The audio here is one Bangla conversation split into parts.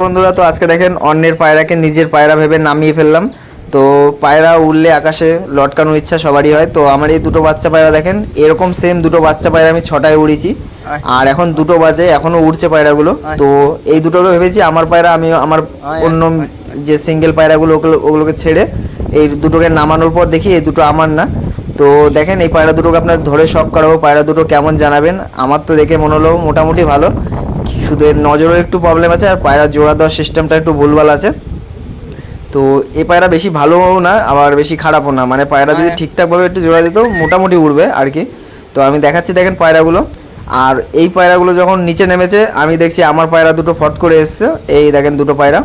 বন্ধুরা, তো আজকে দেখেন অন্যের পায়রাকে নিজের পায়রা ভেবে নামিয়ে ফেললাম। তো পায়রা উড়লে আকাশে লটকানোর ইচ্ছা সবারই হয়। তো আমার এই দুটো বাচ্চা পায়রা দেখেন, এরকম সেম দুটো বাচ্চা পায়রা আমি 6টায় উড়িয়েছি, আর এখন 2টো বাজে, এখনও উড়ছে পায়রাগুলো। তো এই দুটোকে ভেবেছি আমার পায়রা, আমি আমার অন্য যে সিঙ্গেল পায়রাগুলো ওগুলোকে ছেড়ে এই দুটোকে নামানোর পর দেখি এই দুটো আমার না। তো দেখেন এই পায়রা দুটোকে আপনার ধরে শখ করাবো, পায়রা দুটো কেমন জানাবেন। আমার তো দেখে মনে হলো মোটামুটি ভালো, শুধু এর নজরের একটু প্রবলেম আছে, আর পায়রা জোড়া দেওয়ার সিস্টেমটা একটু ভুলভাল আছে। তো এই পায়রা বেশি ভালোও না আবার বেশি খারাপও না, মানে পায়রা যদি ঠিকঠাকভাবে একটু জোড়া দিত মোটামুটি উড়বে আর কি। তো আমি দেখাচ্ছি দেখেন পায়রাগুলো। আর এই পায়রাগুলো যখন নিচে নেমেছে আমি দেখছি আমার পায়রা দুটো ফট করে এসছে। এই দেখেন দুটো পায়রা,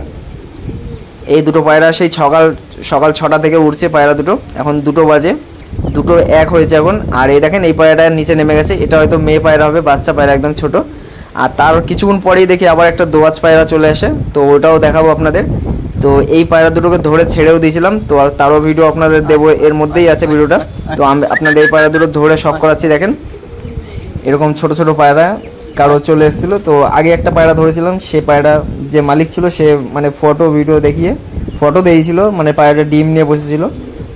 এই দুটো পায়রা সেই সকাল সকাল 6টা থেকে উড়ছে পায়রা দুটো, এখন 2টো বাজে, দুটো এক হয়েছে এখন। আর এই দেখেন এই পায়রাটা নিচে নেমে গেছে, এটা হয়তো মেয়ে পায়রা হবে, বাচ্চা পায়রা একদম ছোট। আর তার কিছুক্ষণ পরেই দেখি আবার একটা দোয়াজ পায়রা চলে আসে, তো ওটাও দেখাবো আপনাদের। তো এই পায়রা দুটোকে ধরে ছেড়েও দিয়েছিলাম, তো তারও ভিডিও আপনাদের দেবো, এর মধ্যেই আছে ভিডিওটা। তো আমি আপনাদের এই পায়রা দুটো ধরে শখ করাচ্ছি। দেখেন এরকম ছোট ছোট পায়রা কারো চলে এসেছিলো। তো আগে একটা পায়রা ধরেছিলাম, সে পায়রা যে মালিক ছিল সে মানে ফটো ভিডিও দেখিয়ে ফটো দিয়েছিল, মানে পায়রাটা ডিম নিয়ে বসেছিল,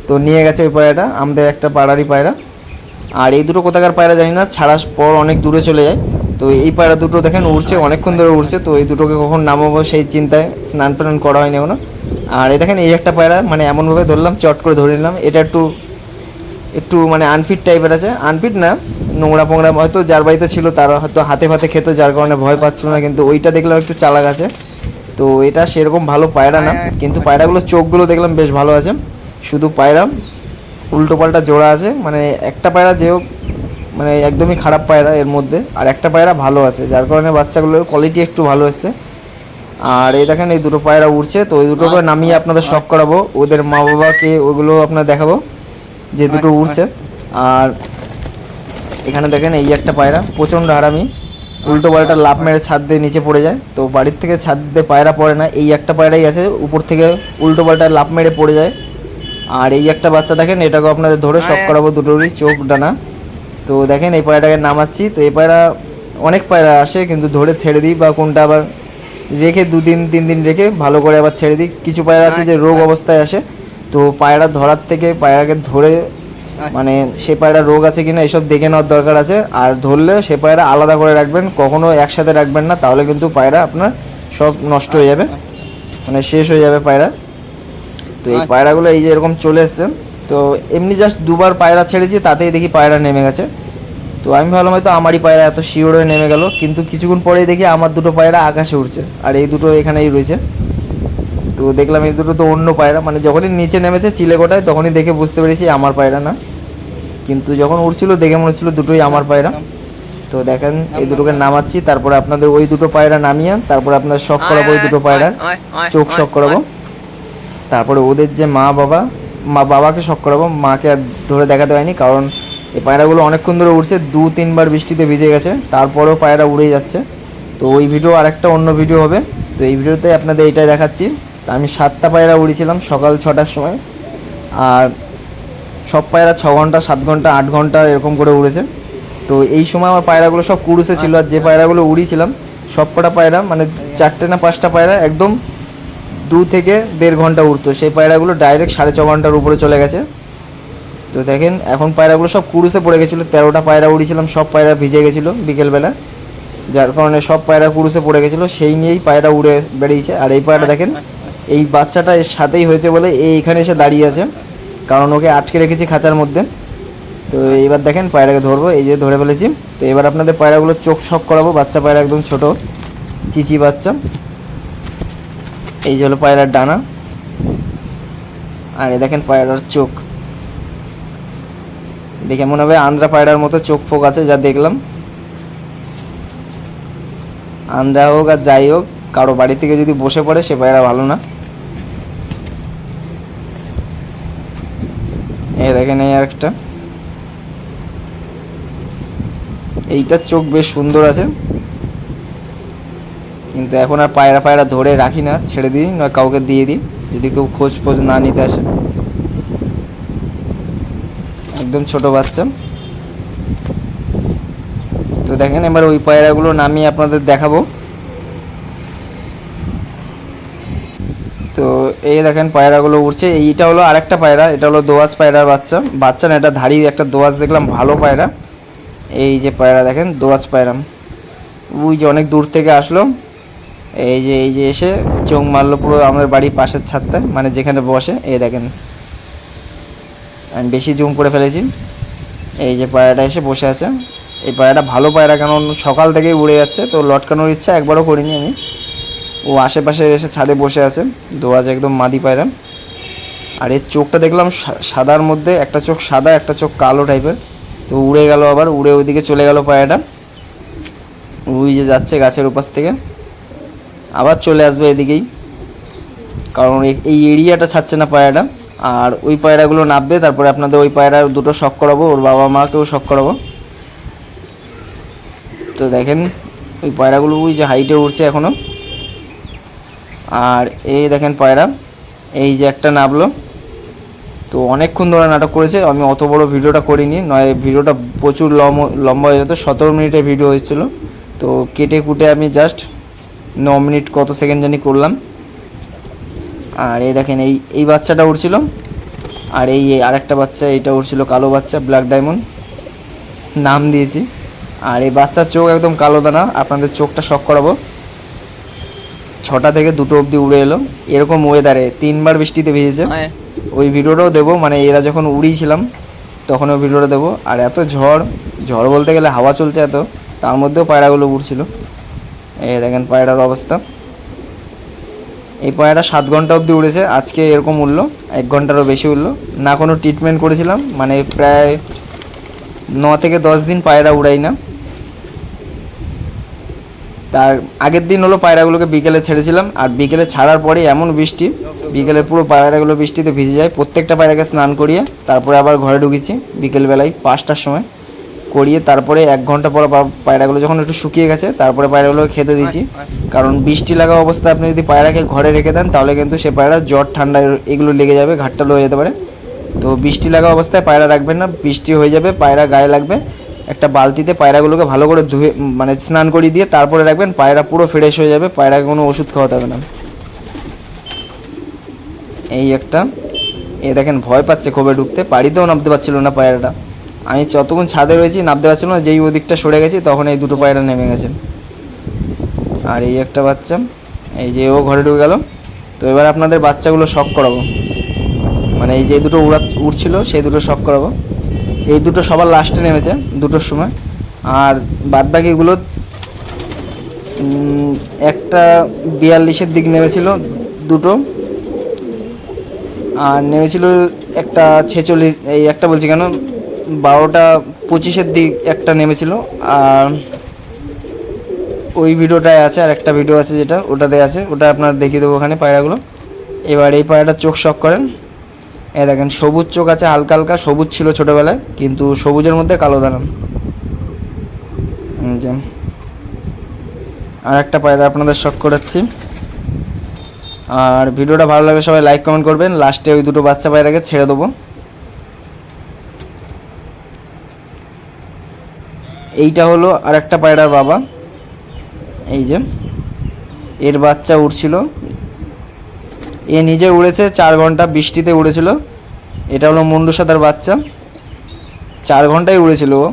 তো নিয়ে গেছে ওই পায়রাটা, আমাদের একটা পাড়ারই পায়রা। আর এই দুটো কোথাকার পায়রা জানি না, ছাড়ার পর অনেক দূরে চলে যায়। তো এই পায়রা দুটো দেখেন উড়ছে, অনেকক্ষণ ধরে উড়ছে। তো এই দুটোকে কখন নামাবো সেই চিন্তায়, স্নান টান করা হয়নি এখনো। আর এই দেখেন এই একটা পায়রা, মানে এমনভাবে ধরলাম, চট করে ধরে নিলাম। এটা একটু একটু মানে আনফিট টাইপের আছে, আনফিট না, নোংরা পোংরা হয়তো, যার বাড়িতে ছিল তারা হয়তো হাতে ফাতে খেত, যার কারণে ভয় পাচ্ছিল না। কিন্তু ওইটা দেখলাম একটু চালাক আছে। তো এটা সেরকম ভালো পায়রা না, কিন্তু পায়রাগুলোর চোখগুলো দেখলাম বেশ ভালো আছে। শুধু পায়রা উল্টো পাল্টা জোড়া আছে, মানে একটা পায়রা যে হোক মানে একদমই খারাপ পায়রা এর মধ্যে, আর একটা পায়রা ভালো আছে, যার কারণে বাচ্চাগুলোর কোয়ালিটি একটু ভালো এসছে। আর এই দেখেন এই দুটো পায়রা উড়ছে, তো ওই দুটোকে নামিয়ে আপনাদের শখ করাবো, ওদের মা বাবাকে ওইগুলো আপনার দেখাবো যে দুটো উড়ছে। আর এখানে দেখেন এই একটা পায়রা প্রচণ্ড হারামি, উল্টো পাল্টা লাফ মেরে ছাদ দিয়ে নিচে পড়ে যায়। তো বাড়ির থেকে ছাদ দিয়ে পায়রা পড়ে না, এই একটা পায়রাই আছে উপর থেকে উল্টো পাল্টা লাফ মেরে পড়ে যায়। আর এই একটা বাচ্চা দেখেন, এটাকে আপনাদের ধরে শখ করাবো, দুটোরই চোখ ডানা। তো দেখেন এই পায়রাটাকে নামাচ্ছি। তো এই পায়রা অনেক পায়রা আসে, কিন্তু ধরে ছেড়ে দিই, বা কোনটা আবার রেখে 2-3 দিন রেখে ভালো করে আবার ছেড়ে দিই। কিছু পায়রা আছে যে রোগ অবস্থায় আসে, তো পায়রা ধরার থেকে পায়রাকে ধরে মানে সে পায়রা রোগ আছে কিনা এসব দেখে নেওয়ার দরকার আছে। আর ধরলে সে পায়রা আলাদা করে রাখবেন, কখনো একসাথে রাখবেন না, তাহলে কিন্তু পায়রা আপনার সব নষ্ট হয়ে যাবে, মানে শেষ হয়ে যাবে পায়রা। তো এই পায়রাগুলো এই যে এরকম চলে এসছে। তো এমনি জাস্ট 2বার পায়রা ছেড়েছি, তাতেই দেখি পায়রা নেমে গেছে। তো আমি ভাবলাম হয়তো আমারই পায়রা এত শিওর হয়ে নেমে গেল, কিন্তু কিছুক্ষণ পরেই দেখি আমার দুটো পায়রা আকাশে উঠছে, আর এই দুটো এখানেই রয়েছে। তো দেখলাম এই দুটো তো অন্য পায়রা, মানে যখনই নিচে নেমেছে চিলেকোঠায় তখনই দেখে বুঝতে পেরেছি আমার পায়রা না, কিন্তু যখন উঠছিল দেখে মনে হচ্ছিল দুটোই আমার পায়রা। তো দেখেন এই দুটোকে নামাচ্ছি, তারপরে আপনাদের ওই দুটো পায়রা নামিয়ে তারপরে আপনার শখ করাবো, ওই দুটো পায়রা চোখ শখ করাবো। তারপরে ওদের যে বাবাকে শখ করাবো, মাকে আর ধরে দেখাতে হয়নি, কারণ এই পায়রাগুলো অনেকক্ষণ ধরে উড়ছে, 2-3বার বৃষ্টিতে ভিজে গেছে, তারপরেও পায়রা উড়েই যাচ্ছে। তো ওই ভিডিও আর একটা অন্য ভিডিও হবে, তো এই ভিডিওতে আপনাদের এইটাই দেখাচ্ছি। তো আমি 7টা পায়রা উড়িয়েছিলাম সকাল 6টার সময়, আর সব পায়রা 6 ঘন্টা 7 ঘন্টা 8 ঘন্টা এরকম করে উড়েছে। তো এই সময় আমার পায়রাগুলো সব কুড়ুসে ছিল, আর যে পায়রাগুলো উড়িয়েছিলাম সব কটা পায়রা মানে 4টে না 5টা পায়রা একদম 2 থেকে 1.5 ঘন্টা উড়তো, সেই পায়রাগুলো ডাইরেক্ট 6.5 ঘন্টার উপরে চলে গেছে। তো দেখেন এখন পায়রাগুলো সব কুড়ুসে পড়ে গেছিলো, 13টা পায়রা উড়িয়েছিলাম, সব পায়রা ভিজে গেছিলো বিকেলবেলা, যার কারণে সব পায়রা কুড়ুসে পড়ে গেছিলো, সেই নিয়েই পায়রা উড়ে বেরিয়েছে। আর এই পায়রাটা দেখেন, এই বাচ্চাটা এর সাথেই হয়েছে বলে এইখানে এসে দাঁড়িয়ে আছে, কারণ ওকে আটকে রেখেছি খাঁচার মধ্যে। তো এবার দেখেন পায়রাকে ধরবো, এই যে ধরে ফেলেছি। তো এবার আপনাদের পায়রাগুলো চোখ শখ করাবো, বাচ্চা পায়রা একদম ছোট চিচি বাচ্চা। এই যে হলো পায়রার ডানা, আর এই দেখেন পায়রার চোখ, দেখে মনে হবে আন্দ্রা পায়রার মতো চোখ ফোক আছে, যা দেখলাম। আন্দ্রা হোক আর যাই হোক, কারো বাড়ি থেকে যদি বসে পড়ে সে পায়রা ভালো না। এই দেখেন এই আরেকটা, এইটার চোখ বেশ সুন্দর আছে, কিন্তু এখন আর পায়রা ধরে রাখি না, ছেড়ে দিই, নয় কাউকে দিয়ে দিই যদি কেউ খোঁজ না নিতে আসে। একদম ছোট বাচ্চা। তো দেখেন এবার ওই পায়রাগুলো নামিয়ে আপনাদের দেখাবো। তো এই দেখেন পায়রাগুলো উড়ছে। এইটা হলো আরেকটা পায়রা, এটা হলো দোয়াজ পায়রার বাচ্চা। বাচ্চা না, এটা ধাড়ি একটা দোয়াজ দেখলাম, ভালো পায়রা। এই যে পায়রা দেখেন, দোয়াজ পায়রা। ওই যে অনেক দূর থেকে আসলো, এই যে এসে চোখ মারলো পুরো আমাদের বাড়ির পাশের ছাদটা, মানে যেখানে বসে। এই দেখেন, আমি বেশি জুম করে ফেলেছি। এই যে পায়রাটা এসে বসে আছে। এই পায়রাটা ভালো পায়রা, কারণ সকাল থেকেই উড়ে যাচ্ছে, তো লটকানোর ইচ্ছা একবারও করিনি আমি। ও আশেপাশে এসে ছাদে বসে আছে, দোয়াজ একদম মাদি পায়রা। আর এর চোখটা দেখলাম সাদার মধ্যে, একটা চোখ সাদা, একটা চোখ কালো টাইপের। তো উড়ে গেল, আবার উড়ে ওইদিকে চলে গেল পায়রাটা। ওই যে যাচ্ছে গাছের উপাস থেকে, আবার চলে আসবে এদিকেই, কারণ এই এরিয়াটা ছাড়ছে না পায়রাটা। আর ওই পায়রাগুলো নামবে, তারপরে আপনাদের ওই পায়রার দুটো শখ করাবো, ওর বাবা মাকেও শখ করাবো। তো দেখেন ওই পায়রাগুলো ওই যে হাইটে উঠছে এখনও। আর এই দেখেন পায়রা, এই যে একটা নামলো। তো অনেকক্ষণ ধরে নাটক করেছে, আমি অত বড় ভিডিওটা করিনি, নয় ভিডিওটা প্রচুর লম্বা হয়ে যেত। 17 মিনিটের ভিডিও হয়েছিল, তো কেটে কুটে আমি জাস্ট 9 মিনিট কত সেকেন্ড জানি করলাম। আর এই দেখেন এই বাচ্চাটা উড়ছিল, আর এই আরেকটা বাচ্চা, এইটা উড়ছিল, কালো বাচ্চা, ব্ল্যাক ডায়মন্ড নাম দিয়েছি। আর এই বাচ্চার চোখ একদম কালো দানা, আপনাদের চোখটা শক করাবো। 6টা থেকে 2টো অবধি উড়ে এলো। এরকম ওয়েদারে 3বার বৃষ্টিতে ভিজেছে, ওই ভিডিওটাও দেবো, মানে এরা যখন উড়িয়েছিলাম তখন ওই ভিডিওটা দেবো। আর এত ঝড় বলতে গেলে হাওয়া চলছে এত, তার মধ্যেও পায়রাগুলো উড়ছিল। এই দেখেন পায়রার অবস্থা। এই পায়রাটা 7 ঘন্টা অবধি উড়েছে, আজকে এরকম উড়লো, 1 ঘন্টারও বেশি উড়লো। না কোনো ট্রিটমেন্ট করেছিলাম, মানে প্রায় 9 থেকে 10 দিন পায়রা উড়াই না। তার আগের দিন হলো পায়রাগুলোকে বিকেলে ছেড়েছিলাম, আর বিকেলে ছাড়ার পরে এমন বৃষ্টি, বিকেলে পুরো পায়রাগুলো বৃষ্টিতে ভিজে যায়। প্রত্যেকটা পায়রাকে স্নান করিয়ে তারপরে আবার ঘরে ঢুকেছি বিকেলবেলায় 5টার সময় করিয়ে, তারপরে 1 ঘন্টা পর পায়রাগুলো যখন একটু শুকিয়ে গেছে তারপরে পায়রাগুলোকে খেতে দিয়েছি। কারণ বৃষ্টি লাগা অবস্থায় আপনি যদি পায়রাকে ঘরে রেখে দেন তাহলে কিন্তু সে পায়রা জ্বর ঠান্ডা এগুলো লেগে যাবে, ঘাটটালো হয়ে যেতে পারে। তো বৃষ্টি লাগা অবস্থায় পায়রা রাখবেন না, বৃষ্টি হয়ে যাবে, পায়রা গায়ে লাগবে। একটা বালতিতে পায়রাগুলোকে ভালো করে ধুয়ে, মানে স্নান করিয়ে দিয়ে তারপরে রাখবেন, পায়রা পুরো ফ্রেশ হয়ে যাবে, পায়রাকে কোনো ওষুধ খাওয়াতে হবে না। এই একটা, এ দেখেন ভয় পাচ্ছে খোপে ঢুকতে, বাড়িতেও নামতে পারছিল না পায়রাটা। আমি যতক্ষণ ছাদে রয়েছি নামতে পারছিল না, যেই ওদিকটা সরে গেছি তখন এই 2টো পায়রা নেমে গেছে। আর এই একটা বাচ্চা, এই যে ও ঘরে ঢুকে গেল। তো এবার আপনাদের বাচ্চাগুলো শখ করাবো, মানে এই যে 2টো উড়ছিল সেই 2টো শখ করাবো। এই 2টো সবার লাস্টে নেমেছে 2টোর সময়, আর বাদবাকিগুলো একটা 42-এর দিক নেমেছিল 2টো, আর নেমেছিল একটা 46, এই একটা বলছি কেন 12টা 25-এর দিক একটা নেমেছিল। আর ওই ভিডিওটায় আছে, আর একটা ভিডিও আছে যেটা ওটাতে আছে, ওটা আপনার দেখিয়ে দেবো ওখানে পায়রাগুলো। এবার এই পায়রাটার চোখ শখ করেন, এই দেখেন সবুজ চোখ আছে, হালকা হালকা সবুজ ছিল ছোটোবেলায়, কিন্তু সবুজের মধ্যে কালো দানা। আর একটা পায়রা আপনাদের শখ করাচ্ছি। আর ভিডিওটা ভালো লাগলে সবাই লাইক কমেন্ট করবেন। লাস্টে ওই 2টো বাচ্চা পায়রাকে ছেড়ে দেবো। এইটা হলো আর একটা পায়রার বাবা, এই যে এর বাচ্চা উড়ছিল, এ নিজে উড়েছে 4 ঘন্টা বৃষ্টিতে উড়েছিল। এটা হলো মুন্ডু সাদার বাচ্চা, 4 ঘন্টায় উড়েছিল ও,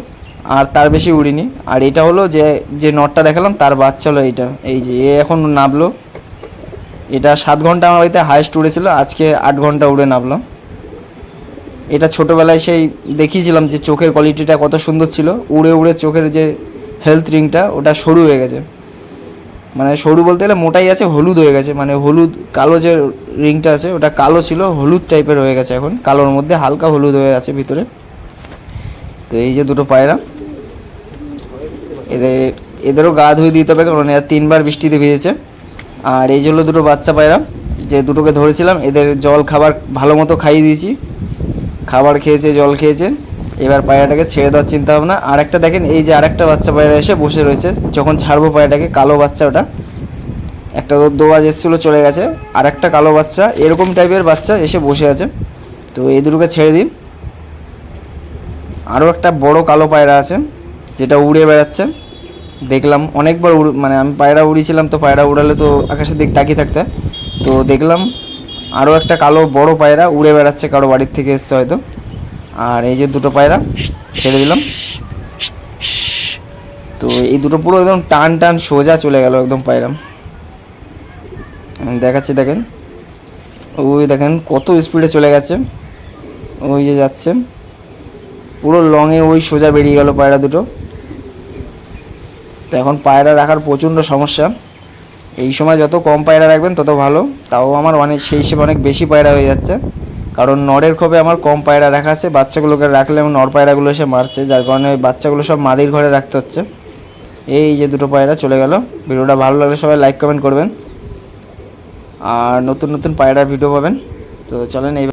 আর তার বেশি উড়িনি। আর এটা হলো যে নটটা দেখালাম তার বাচ্চা হলো এইটা, এই যে এ এখন নামলো। এটা 7 ঘন্টা আমার বাড়িতে হাইস্ট উড়েছিল, আজকে 8 ঘন্টা উড়ে নামলো। এটা ছোটোবেলায় সেই দেখিয়েছিলাম যে চোখের কোয়ালিটিটা কত সুন্দর ছিল, উড়ে উড়ে চোখের যে হেলথ রিংটা ওটা সরু হয়ে গেছে, মানে সরু বলতে গেলে মোটাই আছে, হলুদ হয়ে গেছে, মানে হলুদ কালো যে রিংটা আছে ওটা কালো ছিল, হলুদ টাইপের হয়ে গেছে এখন, কালোর মধ্যে হালকা হলুদ হয়ে আছে ভিতরে। তো এই যে 2টো পায়রা, এদেরও গা ধুয়ে দিতে হবে, কারণ এরা 3বার বৃষ্টিতে ভিজেছে। আর এই যে হলো 2টো বাচ্চা পায়রা, যে 2টোকে ধরেছিলাম, এদের জল খাবার ভালো মতো খাইয়ে দিয়েছি, খাবার খেয়েছে, জল খেয়েছে। এবার পায়রাটাকে ছেড়ে দেওয়ার চিন্তা ভাবনা। আর একটা দেখেন, এই যে আরেকটা বাচ্চা পায়রা এসে বসে রয়েছে, যখন ছাড়বো পায়রাটাকে, কালো বাচ্চা ওটা, একটা দোয়াজ এসেছিলো চলে গেছে, আর একটা কালো বাচ্চা এরকম টাইপের বাচ্চা এসে বসে আছে। তো এই 2টোকে ছেড়ে দিই। আরও একটা বড় কালো পায়রা আছে যেটা উড়ে বেড়াচ্ছে, দেখলাম অনেকবার মানে আমি পায়রা উড়িয়েছিলাম, তো পায়রা উড়ালে তো আকাশের দিক তাকিয়ে থাকতে, তো দেখলাম আরও একটা কালো বড় পায়রা উড়ে বেড়াচ্ছে, কারো বাড়ির থেকে এসছে হয়তো। আর এই যে দুটো পায়রা ছেড়ে দিলাম, তো এই দুটো পুরো একদম টান টান সোজা চলে গেল একদম পায়রা। আমি দেখাচ্ছি দেখেন, ওই দেখেন কত স্পিডে চলে গেছে, ওই যে যাচ্ছে পুরো লংয়ে, ওই সোজা বেরিয়ে গেল পায়রা দুটো। তো এখন পায়রা রাখার প্রচণ্ড সমস্যা, এই সময় যত কম পায়রা রাখবেন তত ভালো। তাও আমার অনেক সেই হিসেবে অনেক বেশি পায়রা হয়ে যাচ্ছে, কারণ নরের খোপে আমার কম পায়রা রাখা আছে, বাচ্চাগুলোকে রাখলে আমার নর পায়রাগুলো এসে মারছে, যার কারণে বাচ্চাগুলো সব মাদির ঘরে রাখতে হচ্ছে। এই যে দুটো পায়রা চলে গেল। ভিডিওটা ভালো লাগলে সবাই লাইক কমেন্ট করবেন, আর নতুন নতুন পায়রার ভিডিও পাবেন। তো চলেন এই